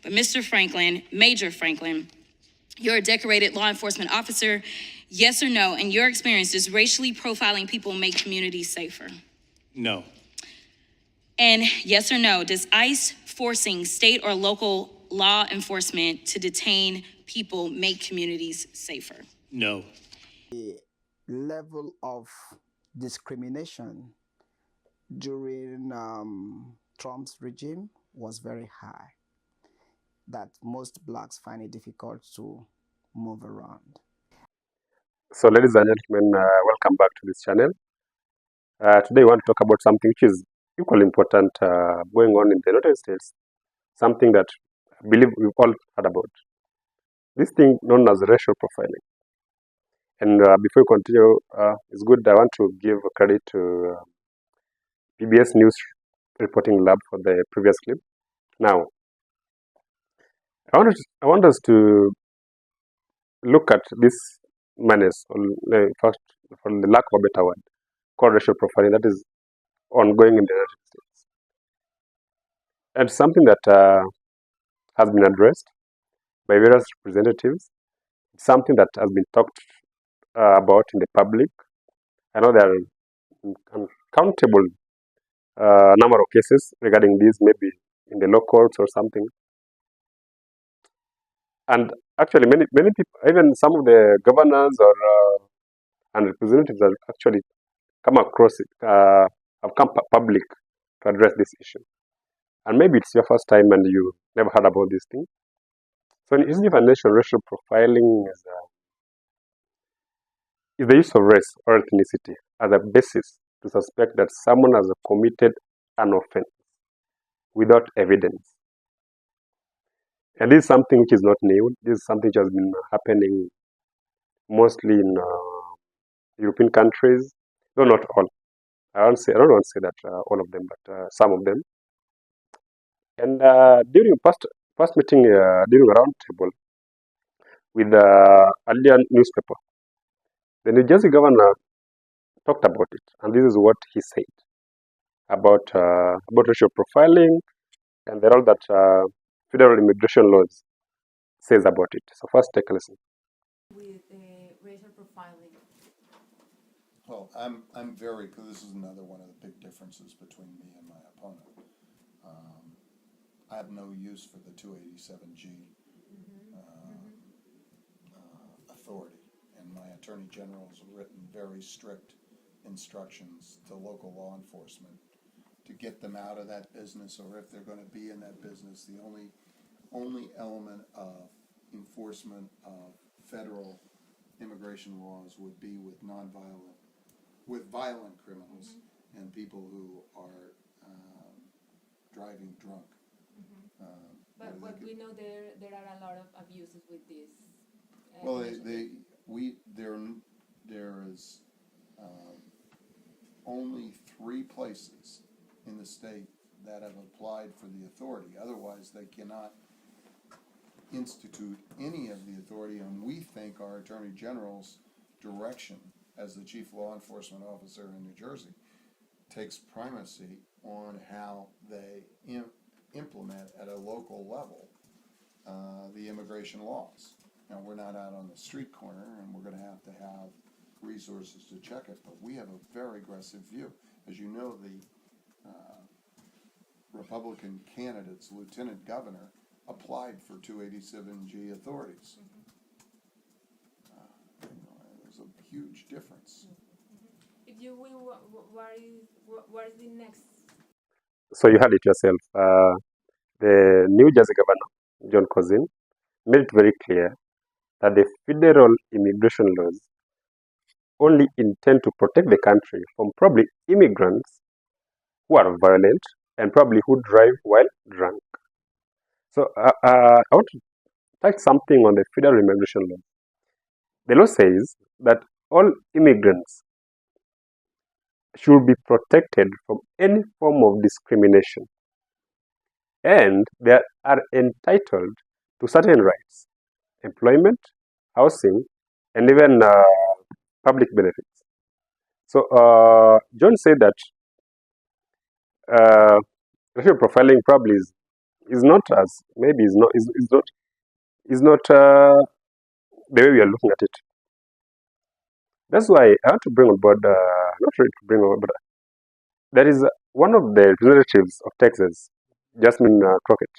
But Mr. Franklin, Major Franklin, you're a decorated law enforcement officer. Yes or no, in your experience, does racially profiling people make communities safer? No. And yes or no, does ICE forcing state or local law enforcement to detain people make communities safer? No. The level of discrimination during Trump's regime was very high, that most blacks find it difficult to move around. So, ladies and gentlemen, welcome back to this channel. Today, I want to talk about something which is equally important going on in the United States, something that I believe we've all heard about. This thing known as racial profiling. And before we continue, it's good, I want to give credit to PBS News Reporting Lab for the previous clip. Now, I want us to look at this menace, or first, for the lack of a better word, called racial profiling, that is ongoing in the United States. And something that has been addressed by various representatives, something that has been talked about in the public. I know there are uncountable number of cases regarding this, maybe in the law courts or something. And actually, many people, even some of the governors or and representatives, have actually come across it, have come public to address this issue. And maybe it's your first time and you never heard about this thing. So, in Eastern Nation, racial profiling is the use of race or ethnicity as a basis to suspect that someone has committed an offense without evidence. And this is something which is not new. This is something which has been happening mostly in European countries, though not all. I don't want to say that all of them, but some of them. And during past meeting, during a round table with the Allian newspaper, the New Jersey governor talked about it, and this is what he said about racial profiling and the role that federal immigration laws says about it. So first, take a listen. With racial profiling. Well, I'm very, because this is another one of the big differences between me and my opponent. I have no use for the 287G authority, and my attorney general has written very strict instructions to local law enforcement to get them out of that business, or if they're going to be in that business, the only element of enforcement of federal immigration laws would be with violent criminals and people who are driving drunk. But what we know, there are a lot of abuses with this. Well, there is only 3 places in the state that have applied for the authority. Otherwise, they cannot institute any of the authority, and we think our Attorney General's direction as the Chief Law Enforcement Officer in New Jersey takes primacy on how they implement at a local level the immigration laws. Now, we're not out on the street corner, and we're going to have resources to check it, but we have a very aggressive view. As you know, the Republican candidate's lieutenant governor applied for 287G authorities. There's a huge difference. If you will, what is the next? So you heard it yourself. The New Jersey governor, John Cousin, made it very clear that the federal immigration laws only intend to protect the country from probably immigrants who are violent and probably who drive while drunk. So I want to touch something on the federal immigration law. The law says that all immigrants should be protected from any form of discrimination, and they are entitled to certain rights: employment, housing, and even public benefits. So John said that racial profiling probably is is not as maybe is not the way we are looking at it. That's why I want to bring on board, not really to bring on board, but there is one of the representatives of Texas, Jasmine Crockett,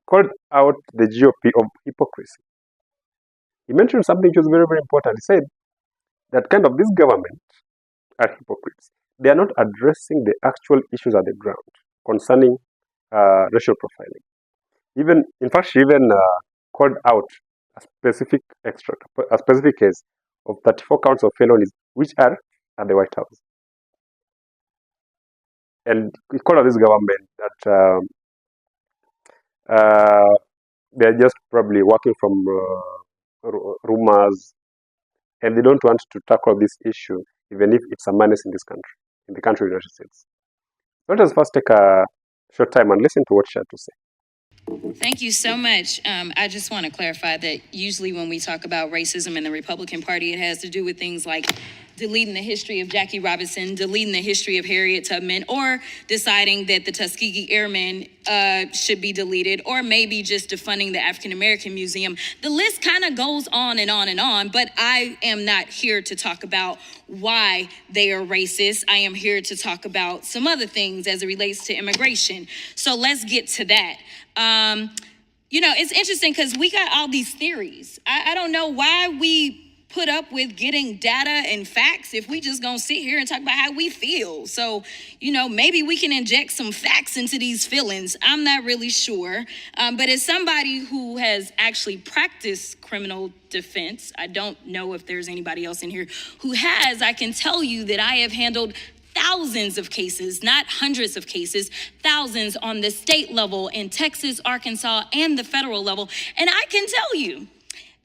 called out the GOP of hypocrisy. He mentioned something which was very, very important. He said that kind of this government are hypocrites. They are not addressing the actual issues at the ground concerning racial profiling. Even, in fact, she even called out a specific case of 34 counts of felonies, which are at the White House. And we call out this government that they're just probably working from rumors, and they don't want to tackle this issue, even if it's a menace in this country, in the country of the United States. Let us first take a short time and listen to what she had to say. Thank you so much. I just want to clarify that usually when we talk about racism in the Republican Party, it has to do with things like deleting the history of Jackie Robinson, deleting the history of Harriet Tubman, or deciding that the Tuskegee Airmen should be deleted, or maybe just defunding the African American Museum. The list kind of goes on and on and on, but I am not here to talk about why they are racist. I am here to talk about some other things as it relates to immigration. So let's get to that. You know, it's interesting because we got all these theories. I don't know why we put up with getting data and facts if we just gonna sit here and talk about how we feel. So, you know, maybe we can inject some facts into these feelings. I'm not really sure. But as somebody who has actually practiced criminal defense, I don't know if there's anybody else in here who has, I can tell you that I have handled thousands of cases, not hundreds of cases, thousands on the state level in Texas, Arkansas, and the federal level. And I can tell you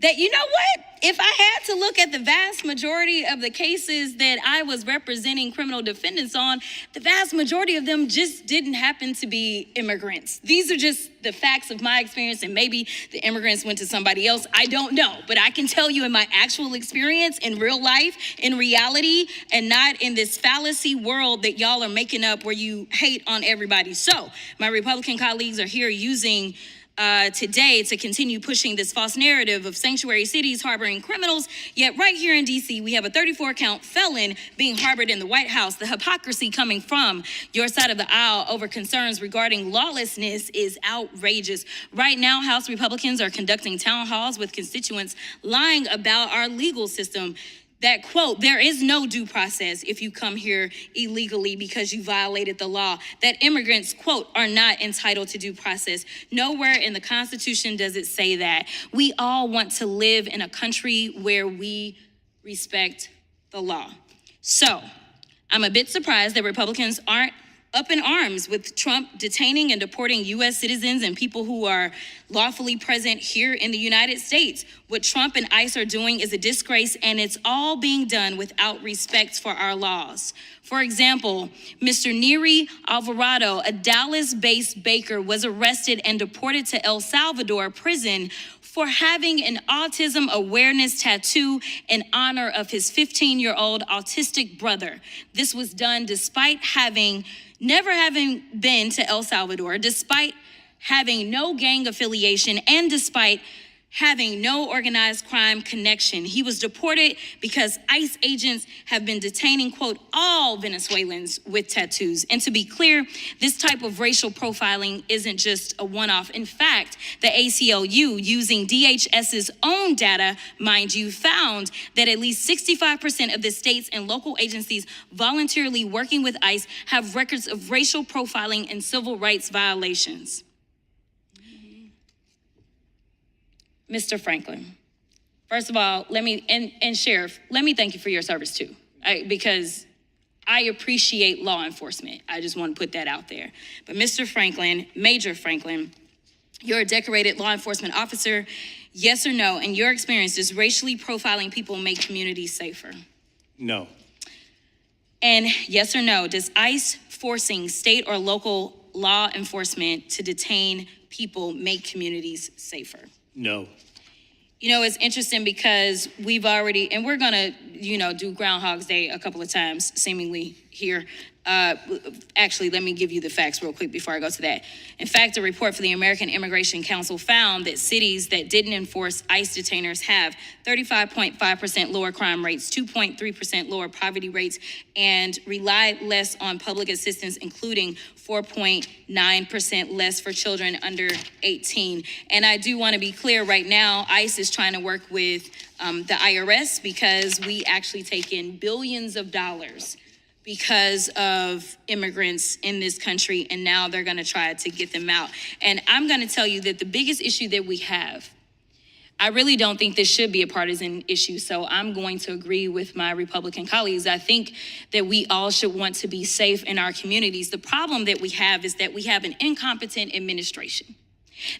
that, you know what? If I had to look at the vast majority of the cases that I was representing criminal defendants on, the vast majority of them just didn't happen to be immigrants. These are just the facts of my experience, and maybe the immigrants went to somebody else. I don't know, but I can tell you in my actual experience in real life, in reality, and not in this fallacy world that y'all are making up where you hate on everybody. So my Republican colleagues are here using today to continue pushing this false narrative of sanctuary cities harboring criminals. Yet right here in DC, we have a 34-count felon being harbored in the White House. The hypocrisy coming from your side of the aisle over concerns regarding lawlessness is outrageous. Right now, House Republicans are conducting town halls with constituents lying about our legal system. That, quote, there is no due process if you come here illegally because you violated the law. That immigrants, quote, are not entitled to due process. Nowhere in the Constitution does it say that. We all want to live in a country where we respect the law. So I'm a bit surprised that Republicans aren't up in arms with Trump detaining and deporting U.S. citizens and people who are lawfully present here in the United States. What Trump and ICE are doing is a disgrace, and it's all being done without respect for our laws. For example, Mr. Neri Alvarado, a Dallas-based baker, was arrested and deported to El Salvador prison for having an autism awareness tattoo in honor of his 15-year-old autistic brother. This was done despite never having been to El Salvador, despite having no gang affiliation, and despite having no organized crime connection. He was deported because ICE agents have been detaining, quote, all Venezuelans with tattoos. And to be clear, this type of racial profiling isn't just a one-off. In fact, the ACLU, using DHS's own data, mind you, found that at least 65% of the states and local agencies voluntarily working with ICE have records of racial profiling and civil rights violations. Mr. Franklin, first of all, and Sheriff, let me thank you for your service too, because I appreciate law enforcement. I just want to put that out there. But Mr. Franklin, Major Franklin, you're a decorated law enforcement officer. Yes or no, in your experience, does racially profiling people make communities safer? No. And yes or no, does ICE forcing state or local law enforcement to detain people make communities safer? No. You know, it's interesting because we've already, and we're gonna, do Groundhog's Day a couple of times, seemingly here. Actually, let me give you the facts real quick before I go to that. In fact, a report for the American Immigration Council found that cities that didn't enforce ICE detainers have 35.5% lower crime rates, 2.3% lower poverty rates, and relied less on public assistance, including 4.9% less for children under 18. And I do want to be clear right now, ICE is trying to work with the IRS because we actually take in billions of dollars because of immigrants in this country, and now they're gonna try to get them out. And I'm gonna tell you that the biggest issue that we have, I really don't think this should be a partisan issue, so I'm going to agree with my Republican colleagues. I think that we all should want to be safe in our communities. The problem that we have is that we have an incompetent administration,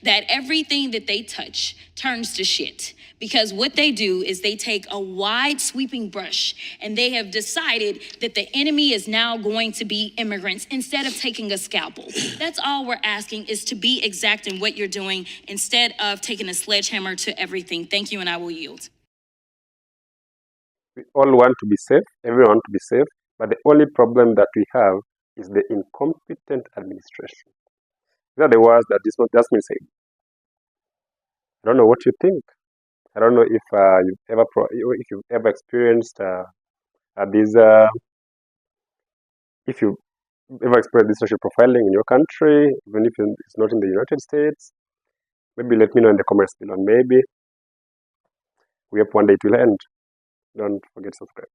that everything that they touch turns to shit. Because what they do is they take a wide sweeping brush and they have decided that the enemy is now going to be immigrants instead of taking a scalpel. That's all we're asking, is to be exact in what you're doing instead of taking a sledgehammer to everything. Thank you, and I will yield. We all want to be safe, everyone wants to be safe, but the only problem that we have is the incompetent administration. These are the words that Jasmine said. I don't know what you think. I don't know if you've ever experienced these. If you ever experienced this social profiling in your country, even if it's not in the United States, maybe let me know in the comments below. Maybe we hope one day it will end. Don't forget to subscribe.